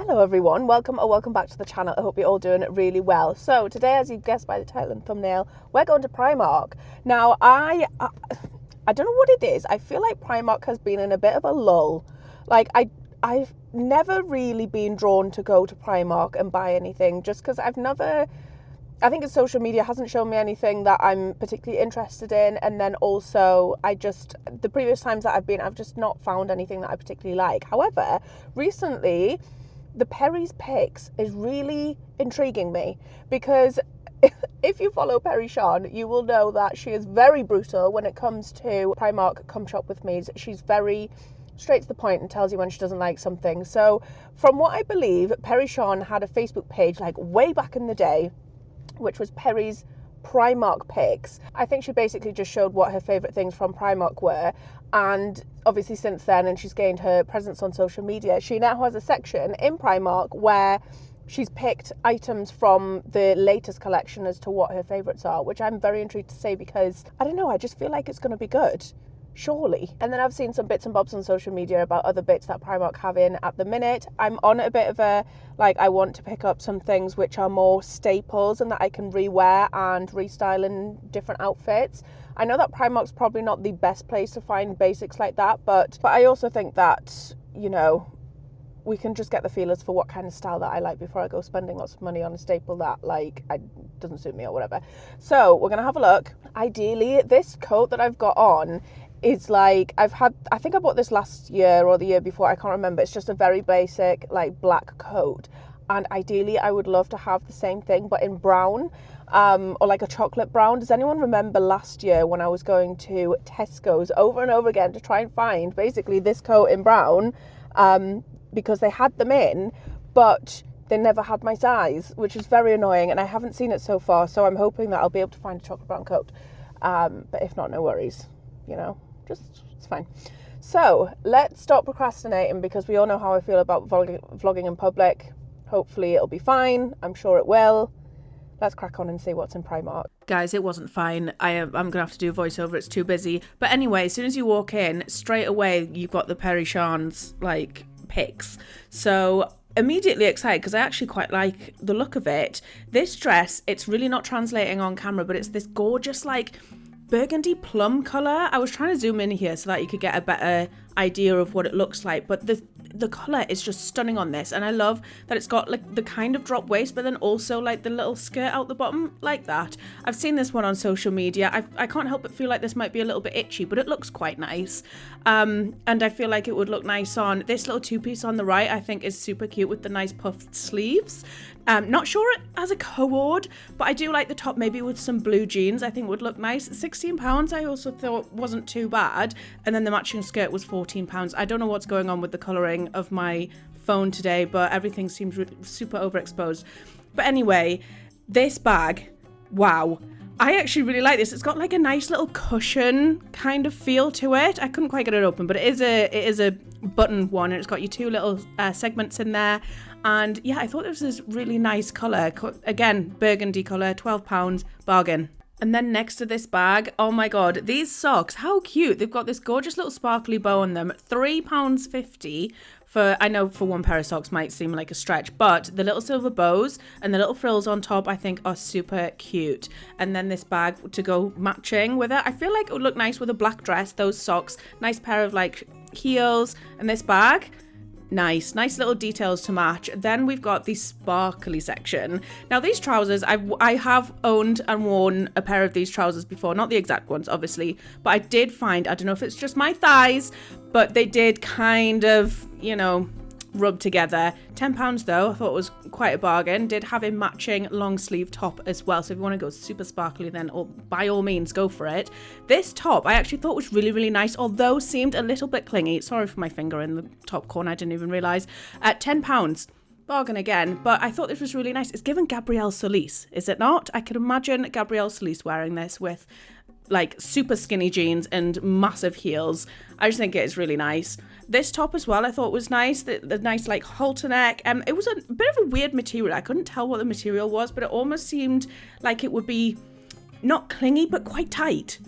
Hello everyone, welcome back to the channel. I hope you're all doing really well. So today, as you've guessed by the title and thumbnail, we're going to Primark. Now I don't know what it is. I feel like Primark has been in a bit of a lull. Like I've never really been drawn to go to Primark and buy anything, just because I think social media hasn't shown me anything that I'm particularly interested in, and then also the previous times that I've been, I've just not found anything that I particularly like. However, recently the Perrie's picks is really intriguing me, because if you follow Perrie Sean, you will know that she is very brutal when it comes to Primark come shop with me. She's very straight to the point and tells you when she doesn't like something. So from what I believe, Perrie Sean had a Facebook page like way back in the day, which was Perrie's Primark picks. I think she basically just showed what her favourite things from Primark were, and obviously since then, and she's gained her presence on social media, she now has a section in Primark where she's picked items from the latest collection as to what her favourites are, which I'm very intrigued to see, because I don't know, I just feel like it's going to be good. Surely. And then I've seen some bits and bobs on social media about other bits that Primark have in at the minute. I'm on a bit of a, I want to pick up some things which are more staples and that I can rewear and restyle in different outfits. I know that Primark's probably not the best place to find basics like that, but I also think that, you know, we can just get the feelers for what kind of style that I like before I go spending lots of money on a staple that doesn't suit me or whatever. So we're going to have a look. Ideally, this coat that I've got on is I think I bought this last year or the year before, I can't remember. It's just a very basic black coat, and ideally I would love to have the same thing but in brown, or like a chocolate brown. Does anyone remember last year when I was going to Tesco's over and over again to try and find basically this coat in brown, because they had them in, but they never had my size, which is very annoying, and I haven't seen it so far, so I'm hoping that I'll be able to find a chocolate brown coat, but if not, no worries, you know. It's fine. So let's stop procrastinating, because we all know how I feel about vlogging in public. Hopefully it'll be fine. I'm sure it will. Let's crack on and see what's in Primark. Guys, it wasn't fine. I'm going to have to do a voiceover. It's too busy. But anyway, as soon as you walk in, straight away, you've got the Perrie Sean's picks. So immediately excited, because I actually quite like the look of it. This dress, it's really not translating on camera, but it's this gorgeous burgundy plum colour. I was trying to zoom in here so that you could get a better idea of what it looks like, but the colour is just stunning on this, and I love that it's got the kind of drop waist, but then also the little skirt out the bottom like that. I've seen this one on social media. I can't help but feel like this might be a little bit itchy, but it looks quite nice, and I feel like it would look nice on this little two-piece on the right. I think is super cute with the nice puffed sleeves. Not sure it as a cord, but I do like the top maybe with some blue jeans. I think would look nice. £16 I also thought wasn't too bad, and then the matching skirt was £14. I don't know what's going on with the colouring of my phone today, but everything seems super overexposed. But anyway, this bag, wow, I actually really like this. It's got a nice little cushion kind of feel to it. I couldn't quite get it open, but it is a button one, and it's got your two little segments in there. And yeah, I thought this was really nice colour. Again, burgundy colour, £12, bargain. And then next to this bag, oh my god, these socks, how cute. They've got this gorgeous little sparkly bow on them. £3.50 I know for one pair of socks might seem like a stretch, but the little silver bows and the little frills on top I think are super cute. And then this bag to go matching with it. I feel like it would look nice with a black dress, those socks, nice pair of heels, and this bag. Nice little details to match. Then we've got the sparkly section. Now these trousers, I have owned and worn a pair of these trousers before, not the exact ones obviously, but I did find, I don't know if it's just my thighs, but they did kind of, rub together. £10 though, I thought it was quite a bargain. Did have a matching long sleeve top as well, so if you want to go super sparkly, then by all means go for it. This top I actually thought was really, really nice, although seemed a little bit clingy. Sorry for my finger in the top corner, I didn't even realise. At £10, bargain again, but I thought this was really nice. It's given Gabrielle Solis, is it not? I could imagine Gabrielle Solis wearing this with super skinny jeans and massive heels. I just think it is really nice. This top as well I thought was nice, the nice halter neck. It was a bit of a weird material. I couldn't tell what the material was, but it almost seemed like it would be not clingy but quite tight.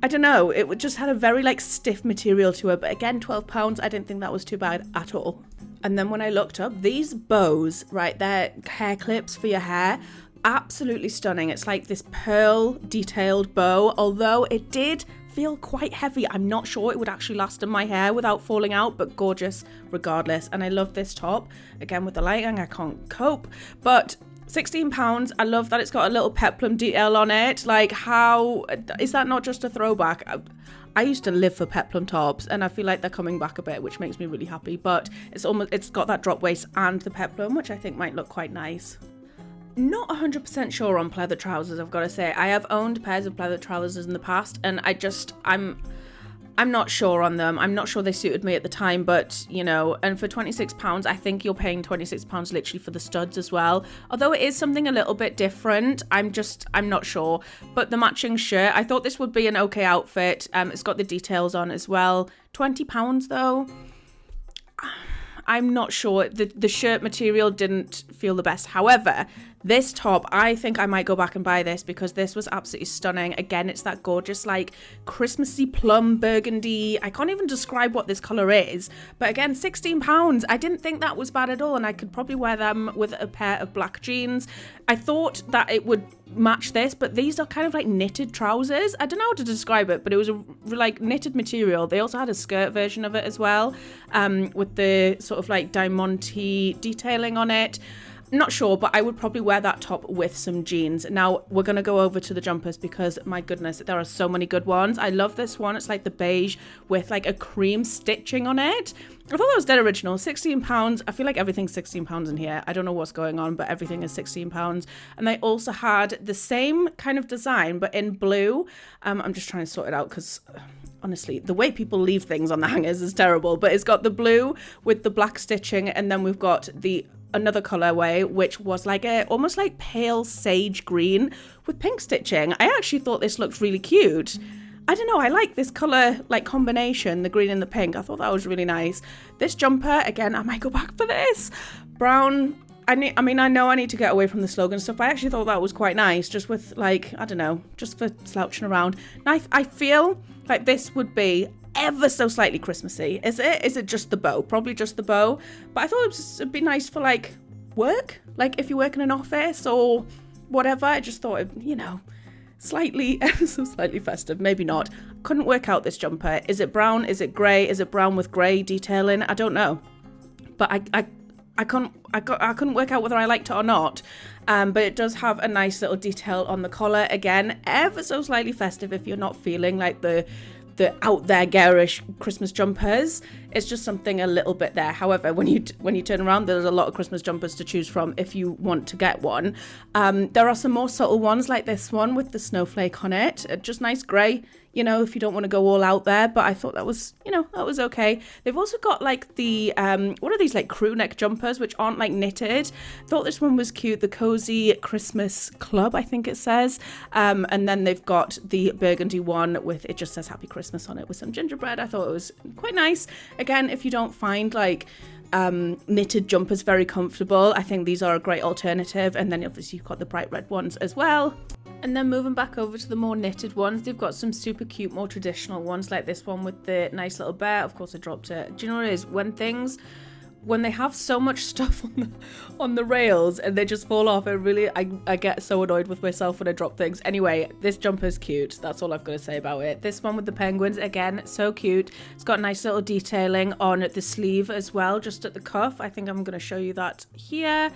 I don't know, it just had a very stiff material to it, but again £12, I didn't think that was too bad at all. And then when I looked up, these bows, right, they're hair clips for your hair. Absolutely stunning. It's like this pearl detailed bow, although it did feel quite heavy. I'm not sure it would actually last in my hair without falling out, but gorgeous regardless. And I love this top. Again, with the lighting, I can't cope. But £16. I love that it's got a little peplum detail on it. Like, how is that not just a throwback? I used to live for peplum tops, and I feel like they're coming back a bit, which makes me really happy. But it's got that drop waist and the peplum, which I think might look quite nice. Not 100% sure on pleather trousers, I've got to say. I have owned pairs of pleather trousers in the past, and I'm not sure on them. I'm not sure they suited me at the time, but, you know, and for £26, I think you're paying £26 literally for the studs as well. Although it is something a little bit different, I'm not sure. But the matching shirt, I thought this would be an okay outfit. It's got the details on as well. £20 though. I'm not sure. The shirt material didn't feel the best. However, this top, I think I might go back and buy this because this was absolutely stunning. Again, it's that gorgeous, like, Christmassy plum burgundy. I can't even describe what this colour is. But again, £16. I didn't think that was bad at all, and I could probably wear them with a pair of black jeans. I thought that it would match this, but these are kind of like knitted trousers. I don't know how to describe it, but it was a like knitted material. They also had a skirt version of it as well, with the sort of like diamante detailing on it. Not sure, but I would probably wear that top with some jeans. Now, we're going to go over to the jumpers because, my goodness, there are so many good ones. I love this one. It's like the beige with like a cream stitching on it. I thought that was dead original. £16. I feel like everything's £16 in here. I don't know what's going on, but everything is £16. And they also had the same kind of design, but in blue. I'm just trying to sort it out because... honestly, the way people leave things on the hangers is terrible. But it's got the blue with the black stitching, and then we've got another colorway, which was like almost like pale sage green with pink stitching. I actually thought this looked really cute. I don't know, I like this color like combination, the green and the pink. I thought that was really nice. This jumper, again, I might go back for this. Brown. I know I need to get away from the slogan stuff. I actually thought that was quite nice, just with like, I don't know, just for slouching around. And I feel like this would be ever so slightly Christmassy. Is it? Is it just the bow? Probably just the bow. But I thought it'd be nice for like work, like if you work in an office or whatever. I just thought, slightly, ever so slightly festive. Maybe not. Couldn't work out this jumper. Is it brown? Is it grey? Is it brown with grey detailing? I don't know. But I couldn't work out whether I liked it or not. But it does have a nice little detail on the collar. Again, ever so slightly festive if you're not feeling like the out there garish Christmas jumpers. It's just something a little bit there. However, when you turn around, there's a lot of Christmas jumpers to choose from if you want to get one. There are some more subtle ones like this one with the snowflake on it. Just nice grey, if you don't want to go all out there. But I thought that was, that was okay. They've also got like the, what are these, like crew neck jumpers, which aren't like knitted. Thought this one was cute. The Cosy Christmas Club, I think it says. And then they've got the burgundy one with, it just says Happy Christmas on it with some gingerbread. I thought it was quite nice. Again, if you don't find like knitted jumpers very comfortable, I think these are a great alternative. And then obviously you've got the bright red ones as well. And then moving back over to the more knitted ones, they've got some super cute, more traditional ones like this one with the nice little bear. Of course, I dropped it. Do you know what it is? When they have so much stuff on the rails and they just fall off, I get so annoyed with myself when I drop things. Anyway, this jumper's cute. That's all I've got to say about it. This one with the penguins, again, so cute. It's got nice little detailing on the sleeve as well, just at the cuff. I think I'm going to show you that here.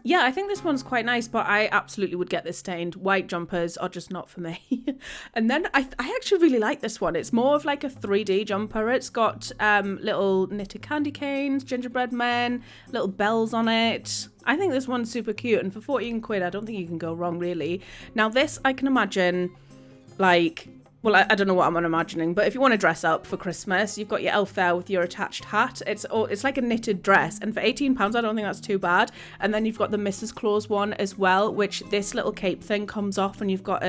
Yeah, I think this one's quite nice, but I absolutely would get this stained. White jumpers are just not for me. And then I actually really like this one. It's more of like a 3D jumper. It's got little knitted candy canes, gingerbread men, little bells on it. I think this one's super cute. And for 14 quid, I don't think you can go wrong, really. Now, this I can imagine like... Well, I don't know what I'm imagining, but if you want to dress up for Christmas, you've got your elf there with your attached hat. It's like a knitted dress, and for £18, I don't think that's too bad. And then you've got the Mrs. Claus one as well, which this little cape thing comes off, and you've got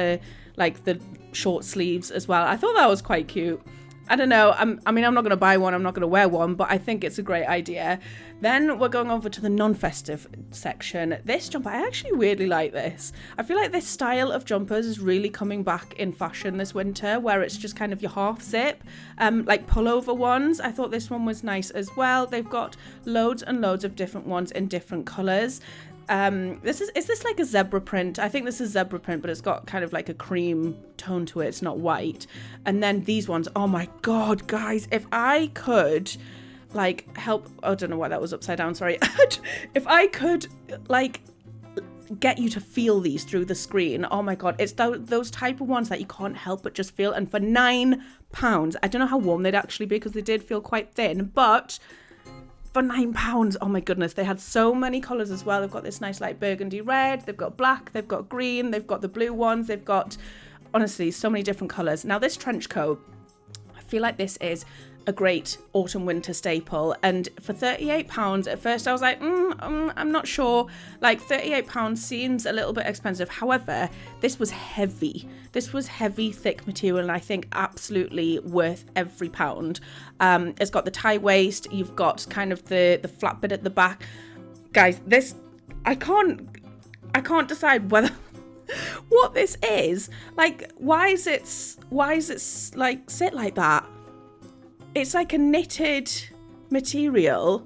like the short sleeves as well. I thought that was quite cute. I don't know. I mean, I'm not going to buy one. I'm not going to wear one, but I think it's a great idea. Then we're going over to the non-festive section. This jumper, I actually weirdly like this. I feel like this style of jumpers is really coming back in fashion this winter, where it's just kind of your half zip, like pullover ones. I thought this one was nice as well. They've got loads and loads of different ones in different colours. Is this like a zebra print? I think this is zebra print, but it's got kind of like a cream tone to it. It's not white. And then these ones, oh my God, guys, if I could like help, I don't know why that was upside down, sorry. If I could like get you to feel these through the screen, oh my God, it's those type of ones that you can't help but just feel. And for £9, I don't know how warm they'd actually be because they did feel quite thin, but for £9, oh my goodness, they had so many colours as well. They've got this nice light burgundy red, they've got black, they've got green, they've got the blue ones, they've got, honestly, so many different colours. Now this trench coat, I feel like this is a great autumn winter staple, and for £38 at first I was like I'm not sure, like £38 seems a little bit expensive. However, this was heavy thick material, and I think absolutely worth every pound. It's got the tie waist, you've got kind of the flat bit at the back. Guys, this I can't decide whether what this is. Like, why is it like sit like that? It's like a knitted material,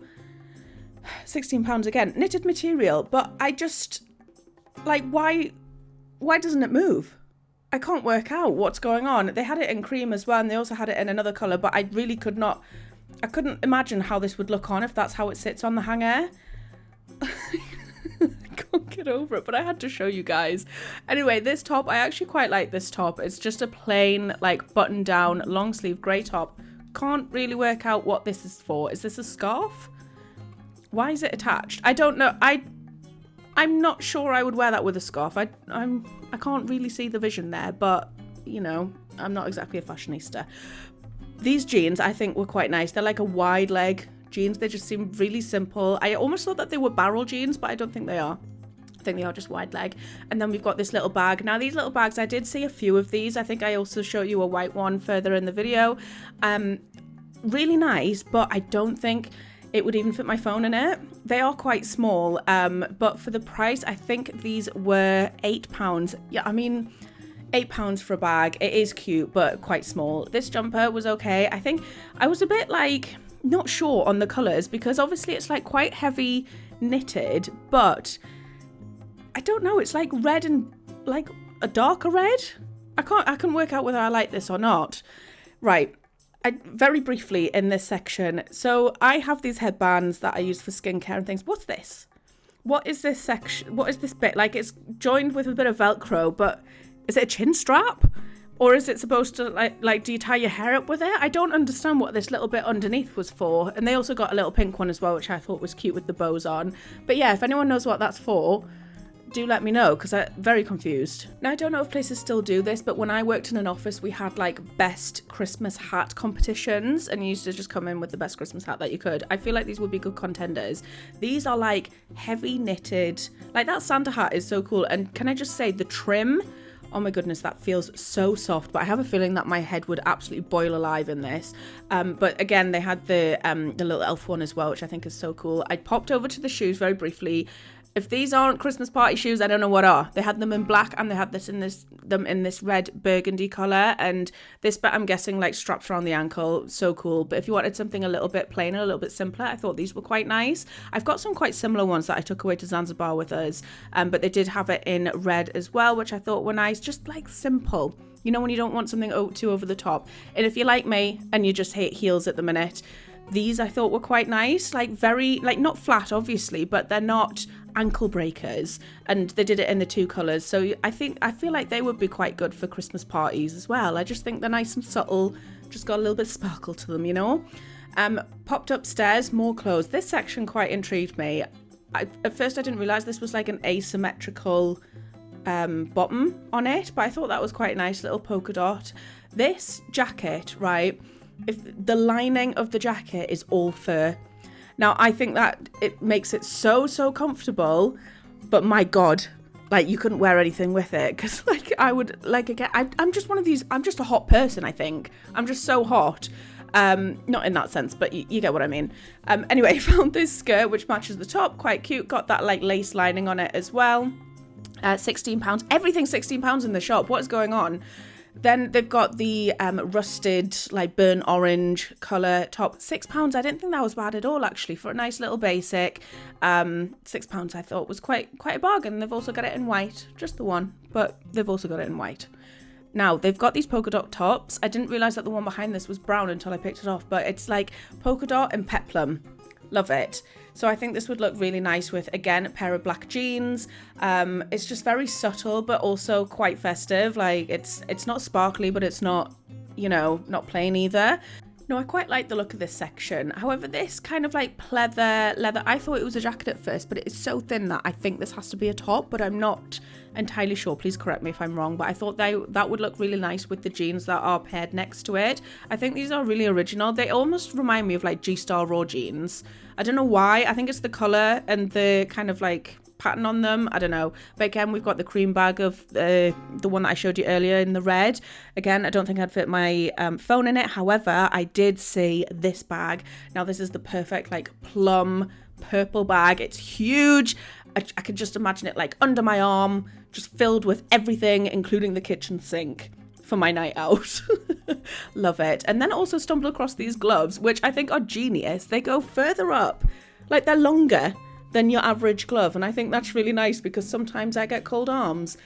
£16 again, knitted material, but I just, like, why doesn't it move? I can't work out what's going on. They had it in cream as well, and they also had it in another colour, but I really couldn't imagine how this would look on if that's how it sits on the hanger. I can't get over it, but I had to show you guys. Anyway, this top, I actually quite like this top. It's just a plain, like, button down, long sleeve grey top. Can't really work out what this is for. Is this a scarf? Why is it attached? I don't know. I'm not sure I would wear that with a scarf. I can't really see the vision there, but you know, I'm not exactly a fashionista. These jeans I think were quite nice. They're like a wide leg jeans. They just seem really simple. I almost thought that they were barrel jeans, but I don't think they are. I think they are just wide leg. And then we've got this little bag. Now these little bags, I did see a few of these. I think I also showed you a white one further in the video. Really nice, but I don't think it would even fit my phone in it. They are quite small, but for the price, I think these were £8. Yeah, I mean, £8 for a bag. It is cute, but quite small. This jumper was okay. I think I was a bit like not sure on the colours because obviously it's like quite heavy knitted, but I don't know, it's like red and like a darker red. I can work out whether I like this or not. Right, very briefly in this section. So I have these headbands that I use for skincare and things. What's this? What is this section? What is this bit? Like, it's joined with a bit of Velcro, but is it a chin strap? Or is it supposed to, like, do you tie your hair up with it? I don't understand what this little bit underneath was for. And they also got a little pink one as well, which I thought was cute with the bows on. But yeah, if anyone knows what that's for, do let me know, because I'm very confused. Now, I don't know if places still do this, but when I worked in an office, we had like best Christmas hat competitions, and you used to just come in with the best Christmas hat that you could. I feel like these would be good contenders. These are like heavy knitted, like that Santa hat is so cool. And can I just say the trim, oh my goodness, that feels so soft, but I have a feeling that my head would absolutely boil alive in this. But again, they had the little elf one as well, which I think is so cool. I popped over to the shoes very briefly. If these aren't Christmas party shoes, I don't know what are. They had them in black, and they had them in this red burgundy colour, and this bit I'm guessing like straps around the ankle, so cool. But if you wanted something a little bit plainer, a little bit simpler, I thought these were quite nice. I've got some quite similar ones that I took away to Zanzibar with us, but they did have it in red as well, which I thought were nice, just like simple. You know, when you don't want something too over the top. And if you're like me and you just hate heels at the minute, these I thought were quite nice, like very, like not flat obviously, but they're not ankle breakers, and they did it in the two colours. So I feel like they would be quite good for Christmas parties as well. I just think they're nice and subtle, just got a little bit of sparkle to them, you know. Popped upstairs, more clothes. This section quite intrigued me. At first I didn't realise this was like an asymmetrical bottom on it, but I thought that was quite nice, little polka dot. This jacket, right, if the lining of the jacket is all fur. Now I think that it makes it so comfortable, but my god, like you couldn't wear anything with it, because like I would, like, again, I'm just one of these, I'm just a hot person, I think. I'm just so hot. Not in that sense, but you get what I mean. Anyway, found this skirt which matches the top, quite cute, got that like lace lining on it as well. £16. Everything's £16 in the shop. What's going on? Then they've got the rusted, like burnt orange colour top. £6. I didn't think that was bad at all, actually, for a nice little basic. £6 I thought was quite a bargain. They've also got it in white, just the one, but they've also got it in white. Now, they've got these polka dot tops. I didn't realise that the one behind this was brown until I picked it off, but it's like polka dot and peplum. Love it. So I think this would look really nice with, again, a pair of black jeans. It's just very subtle, but also quite festive. Like, it's not sparkly, but it's not, you know, not plain either. No, I quite like the look of this section. However, this kind of like leather, I thought it was a jacket at first, but it is so thin that I think this has to be a top, but I'm not entirely sure. Please correct me if I'm wrong, but I thought that would look really nice with the jeans that are paired next to it. I think these are really original. They almost remind me of like G-Star Raw jeans. I don't know why. I think it's the colour and the kind of like pattern on them, I don't know. But again, we've got the cream bag of the one that I showed you earlier in the red. Again, I don't think I'd fit my phone in it. However, I did see this bag. Now this is the perfect like plum purple bag. It's huge. I could just imagine it like under my arm, just filled with everything, including the kitchen sink for my night out. Love it. And then also stumbled across these gloves, which I think are genius. They go further up, like they're longer than your average glove, and I think that's really nice because sometimes I get cold arms,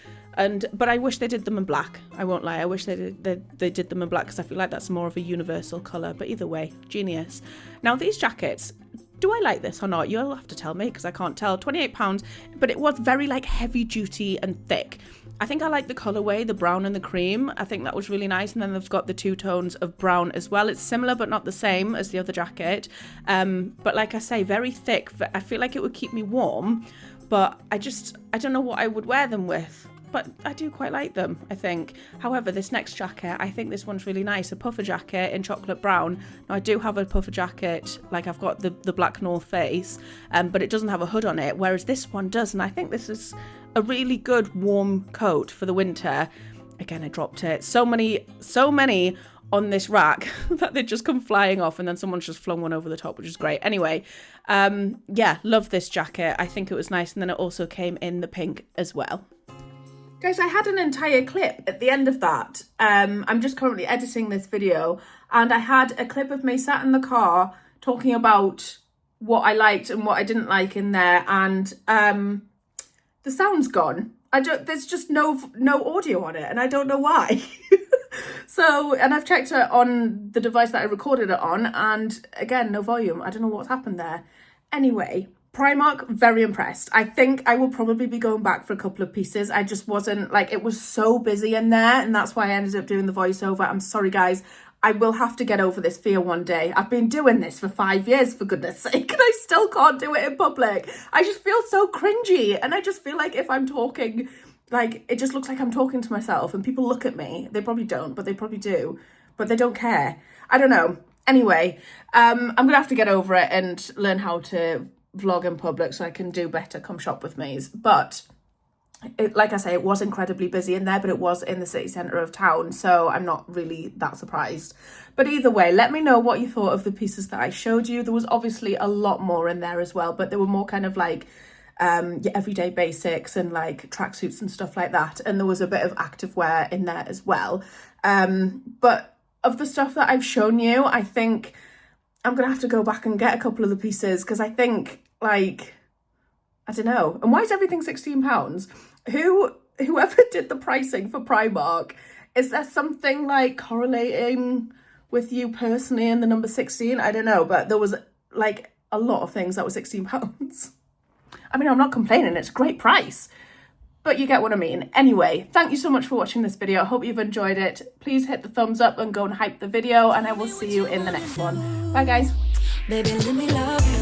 but I wish they did them in black. I won't lie, I wish they did them in black because I feel like that's more of a universal colour, but either way, genius. Now these jackets, do I like this or not? You'll have to tell me because I can't tell. £28, but it was very like heavy duty and thick. I think I like the colourway, the brown and the cream. I think that was really nice. And then they've got the two tones of brown as well. It's similar but not the same as the other jacket. But like I say, very thick. I feel like it would keep me warm, but I don't know what I would wear them with. But I do quite like them, I think. However, this next jacket, I think this one's really nice. A puffer jacket in chocolate brown. Now, I do have a puffer jacket, like I've got the black North Face, but it doesn't have a hood on it, whereas this one does. And I think this is a really good warm coat for the winter. Again, I dropped it. So many on this rack that they just come flying off, and then someone's just flung one over the top, which is great. Anyway, yeah, love this jacket. I think it was nice. And then it also came in the pink as well. Guys, I had an entire clip at the end of that. I'm just currently editing this video, and I had a clip of me sat in the car talking about what I liked and what I didn't like in there, and the sound's gone. There's just no audio on it, and I don't know why. So, and I've checked it on the device that I recorded it on, and again, no volume. I don't know what's happened there. Anyway, Primark, very impressed. I think I will probably be going back for a couple of pieces. I just wasn't, like, it was so busy in there, and that's why I ended up doing the voiceover. I'm sorry, guys. I will have to get over this fear one day. I've been doing this for 5 years, for goodness sake, and I still can't do it in public. I just feel so cringy, and I just feel like if I'm talking, like, it just looks like I'm talking to myself, and people look at me. They probably don't, but they probably do. But they don't care. I don't know. Anyway, I'm going to have to get over it and learn how to vlog in public so I can do better come shop with me's. But like I say, it was incredibly busy in there, but it was in the city centre of town, so I'm not really that surprised. But either way, let me know what you thought of the pieces that I showed you. There was obviously a lot more in there as well, but they were more kind of like your everyday basics and like tracksuits and stuff like that, and there was a bit of activewear in there as well. But of the stuff that I've shown you, I think I'm gonna have to go back and get a couple of the pieces, because I think, like, I don't know. And why is everything £16? Whoever did the pricing for Primark, is there something like correlating with you personally and the number 16? I don't know, but there was like a lot of things that were £16. I mean, I'm not complaining, it's a great price, but you get what I mean. Anyway, thank you so much for watching this video. I hope you've enjoyed it. Please hit the thumbs up and go and hype the video, and I will see you in the next one. Bye, guys. Baby, let me love you.